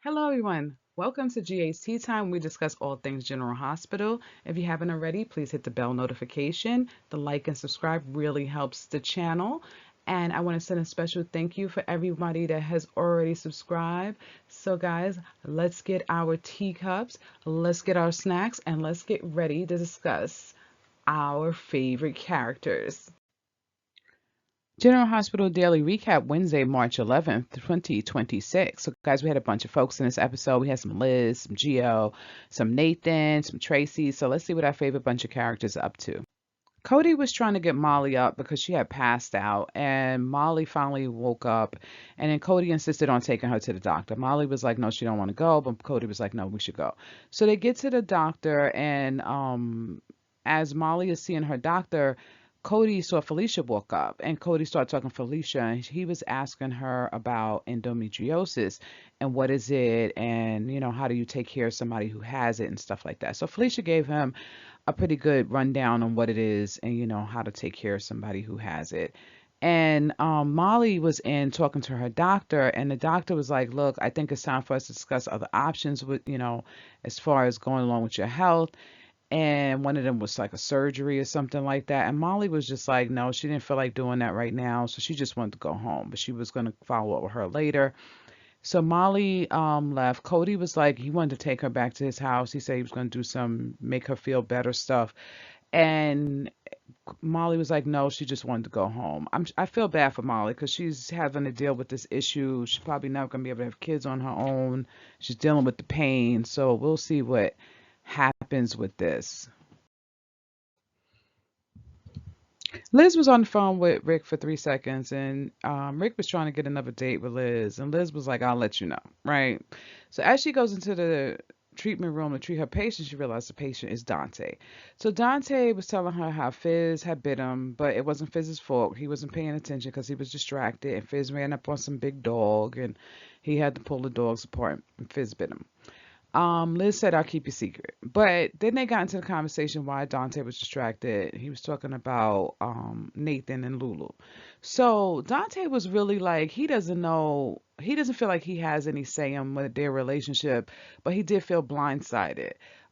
Hello, everyone. Welcome to GA's Tea Time. We discuss all things General Hospital. If you haven't already, please hit the bell notification. The like and subscribe really helps the channel. And I want to send a special thank you for everybody that has already subscribed. So, guys, let's get our teacups, let's get our snacks, and let's get ready to discuss our favorite characters. General Hospital Daily Recap, Wednesday, March 11th, 2026. So, guys, we had a bunch of folks in this episode. We had some Liz, some Gio, some Nathan, some Tracy. So, let's see what our favorite bunch of characters are up to. Cody was trying to get Molly up because she had passed out, and Molly finally woke up. And then Cody insisted on taking her to the doctor. Molly was like, no, she don't want to go, but Cody was like, no, we should go. So they get to the doctor, and as Molly is seeing her doctor, Cody saw Felicia walk up, and Cody started talking to Felicia, and he was asking her about endometriosis and what is it, and how do you take care of somebody who has it and stuff like that. So Felicia gave him a pretty good rundown on what it is and how to take care of somebody who has it. And Molly was in talking to her doctor, and the doctor was like, "Look, I think it's time for us to discuss other options with, as far as going along with your health." And one of them was like a surgery or something like that. And Molly was just like, no, she didn't feel like doing that right now, so she just wanted to go home, but she was going to follow up with her later. So Molly left. Cody was like, he wanted to take her back to his house. He said he was going to do some make her feel better stuff. And Molly was like, no, she just wanted to go home. I feel bad for Molly because she's having to deal with this issue. She's probably not going to be able to have kids on her own. She's dealing with the pain. So we'll see what happens with this. Liz was on the phone with Rick for 3 seconds, and Rick was trying to get another date with Liz, and Liz was like, "I'll let you know," right? So as she goes into the treatment room to treat her patient, she realized the patient is Dante. So Dante was telling her how Fizz had bit him, but it wasn't Fizz's fault. He wasn't paying attention because he was distracted, and Fizz ran up on some big dog, and he had to pull the dogs apart, and Fizz bit him. Liz said, I'll keep your secret. But then they got into the conversation why Dante was distracted. He was talking about Nathan and Lulu. So Dante was really like, he doesn't know, he doesn't feel like he has any say in with their relationship, but he did feel blindsided.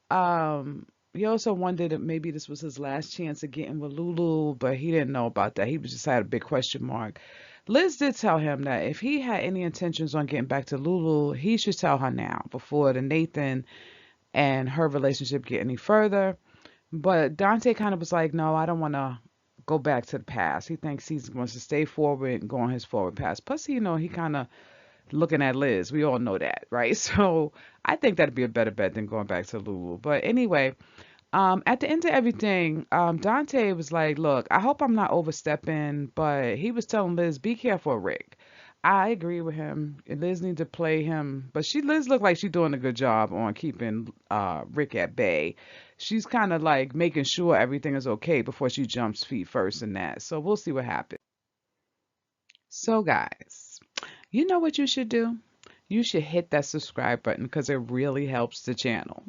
He also wondered if maybe this was his last chance of getting with Lulu, but he didn't know about that. He was just had a big question mark. Liz did tell him that if he had any intentions on getting back to Lulu, he should tell her now before the Nathan and her relationship get any further. But Dante kind of was like, no, I don't want to go back to the past. He thinks he wants to stay forward and go on his forward path. Plus, he kind of looking at Liz. We all know that, right? So I think that'd be a better bet than going back to Lulu. But anyway, at the end of everything, Dante was like, "Look, I hope I'm not overstepping," but he was telling Liz, "Be careful, Rick." I agree with him. Liz needs to play him, but Liz looked like she's doing a good job on keeping Rick at bay. She's kind of like making sure everything is okay before she jumps feet first in that. So we'll see what happens. So guys, you know what you should do? You should hit that subscribe button because it really helps the channel.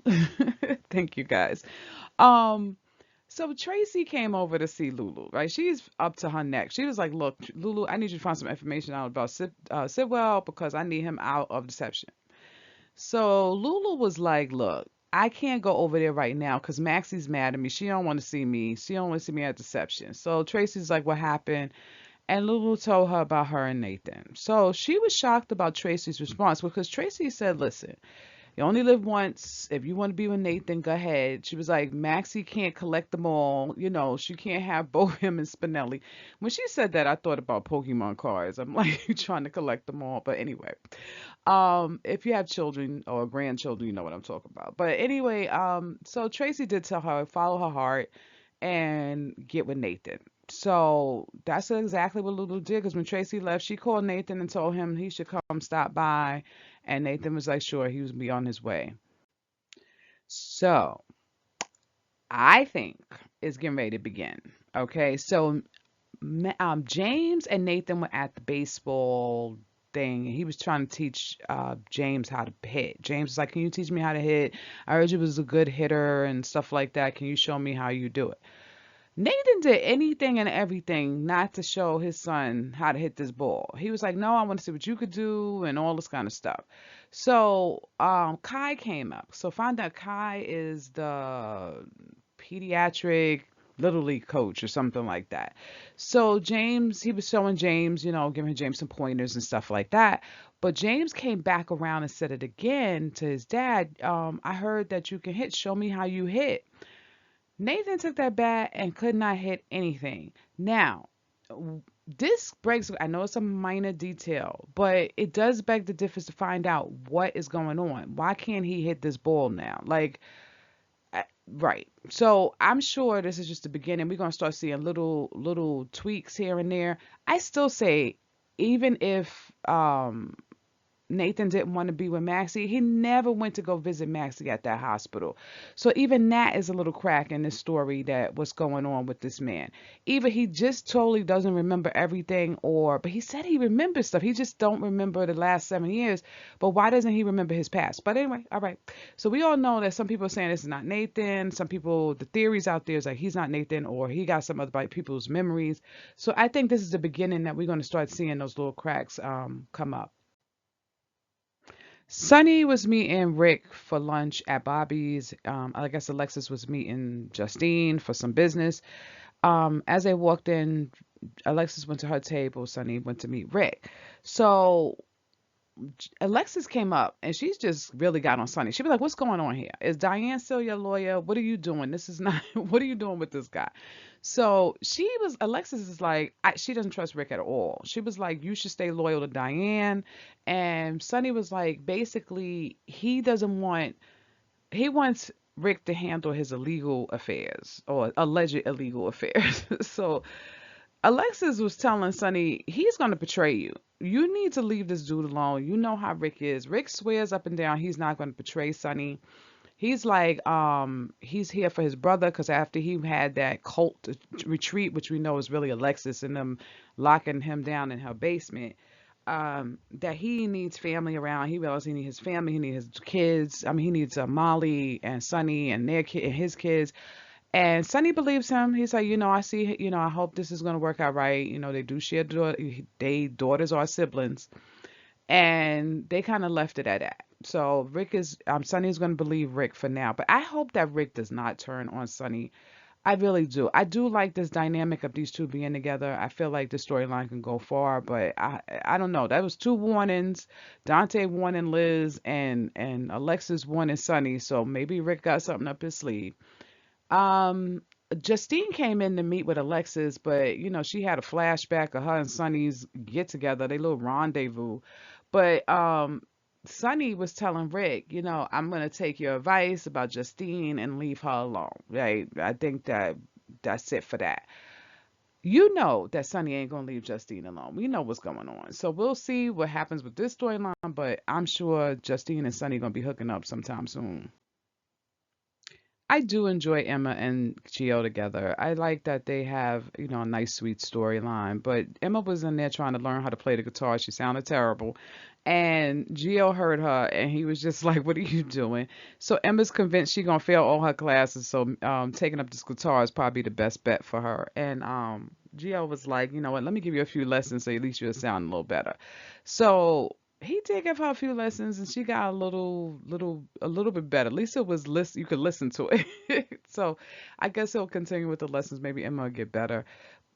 Thank you guys. Um, so Tracy came over to see Lulu, right? She's up to her neck. She was like, "Look, Lulu, I need you to find some information out about Sidwell because I need him out of deception." So Lulu was like, "Look, I can't go over there right now because Maxie's mad at me. She don't want to see me. She don't want to see me at deception." So Tracy's like, "What happened?" And Lulu told her about her and Nathan. So she was shocked about Tracy's response because Tracy said, "Listen, you only live once. If you want to be with Nathan, go ahead." She was like, Maxie can't collect them all. She can't have both him and Spinelli. When she said that, I thought about Pokemon cards. I'm like, you trying to collect them all. But anyway, if you have children or grandchildren, you know what I'm talking about. But anyway, so Tracy did tell her, follow her heart and get with Nathan. So that's exactly what Lulu did because when Tracy left, she called Nathan and told him he should come stop by. And Nathan was like, sure, he was be on his way. So I think it's getting ready to begin. Okay, so James and Nathan were at the baseball thing. He was trying to teach James how to hit. James was like, "Can you teach me how to hit? I heard you was a good hitter and stuff like that. Can you show me how you do it?" Nathan did anything and everything not to show his son how to hit this ball. He was like, "No, I want to see what you could do," and all this kind of stuff. So, Kai came up. So, find out Kai is the pediatric little league coach or something like that. So, James, he was showing James, giving James some pointers and stuff like that. But James came back around and said it again to his dad. I heard that you can hit. Show me how you hit. Nathan took that bat and could not hit anything. Now, this breaks, I know it's a minor detail, but it does beg the difference to find out what is going on. Why can't he hit this ball now? Like, right. So I'm sure this is just the beginning. We're gonna start seeing little tweaks here and there. I still say, even if Nathan didn't want to be with Maxie. He never went to go visit Maxie at that hospital. So even that is a little crack in this story that what's going on with this man. Either he just totally doesn't remember everything but he said he remembers stuff. He just don't remember the last 7 years. But why doesn't he remember his past? But anyway, all right. So we all know that some people are saying this is not Nathan. Some people, the theories out there is like he's not Nathan or he got some other people's memories. So I think this is the beginning that we're going to start seeing those little cracks come up. Sunny was meeting Rick for lunch at Bobby's. I guess Alexis was meeting Justine for some business. As they walked in, Alexis went to her table. Sunny went to meet Rick. So Alexis came up and she's just really got on Sunny. She was like, "What's going on here? Is Diane still your lawyer? What are you doing? This is not, what are you doing with this guy?" So Alexis is like, she doesn't trust Rick at all. She was like, "You should stay loyal to Diane." And Sunny was like, basically, he wants Rick to handle his illegal affairs or alleged illegal affairs. So Alexis was telling Sonny, he's going to betray you. You need to leave this dude alone. You know how Rick is. Rick swears up and down he's not going to betray Sonny. He's like, he's here for his brother because after he had that cult retreat, which we know is really Alexis and them locking him down in her basement, that he needs family around. He realizes he needs his family. He needs his kids. I mean, he needs Molly and Sonny and their kid and his kids. And Sonny believes him. He's like, I see, I hope this is going to work out right. They do share daughters are siblings. And they kind of left it at that. So Sonny's going to believe Rick for now. But I hope that Rick does not turn on Sonny. I really do. I do like this dynamic of these two being together. I feel like the storyline can go far, but I don't know. That was two warnings. Dante warning Liz and Alexis warning Sonny. So maybe Rick got something up his sleeve. Um, Justine came in to meet with Alexis, but she had a flashback of her and Sonny's get together, they little rendezvous. But Sonny was telling Rick, I'm gonna take your advice about Justine and leave her alone. Right? I think that's it for that. You know that Sonny ain't gonna leave Justine alone. We know what's going on. So we'll see what happens with this storyline, but I'm sure Justine and Sonny gonna be hooking up sometime soon. I do enjoy Emma and Gio together. I like that they have, a nice, sweet storyline. But Emma was in there trying to learn how to play the guitar. She sounded terrible. And Gio heard her and he was just like, "What are you doing?" So Emma's convinced she's gonna fail all her classes. So taking up this guitar is probably the best bet for her. And Gio was like, "You know what, let me give you a few lessons so at least you'll sound a little better." So he did give her a few lessons and she got a little bit better. At least it was you could listen to it. So I guess he'll continue with the lessons. Maybe Emma will get better.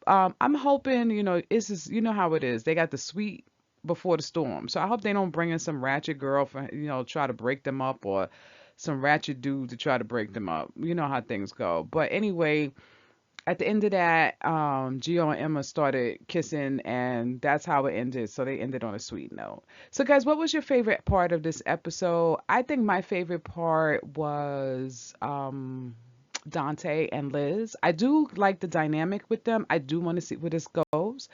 I'm hoping, it's just, you know how it is. They got the sweet before the storm. So I hope they don't bring in some ratchet girl for, try to break them up or some ratchet dude to try to break them up. You know how things go. But anyway, at the end of that, Gio and Emma started kissing, and that's how it ended. So they ended on a sweet note. So, guys, what was your favorite part of this episode? I think my favorite part was Dante and Liz. I do like the dynamic with them. I do want to see where this goes.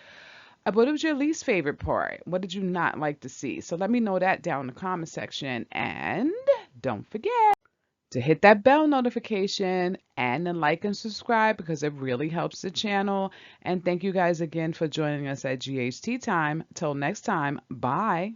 What was your least favorite part? What did you not like to see? So let me know that down in the comment section. And don't forget to hit that bell notification and then like and subscribe because it really helps the channel. And thank you guys again for joining us at GHT time. Till next time, bye.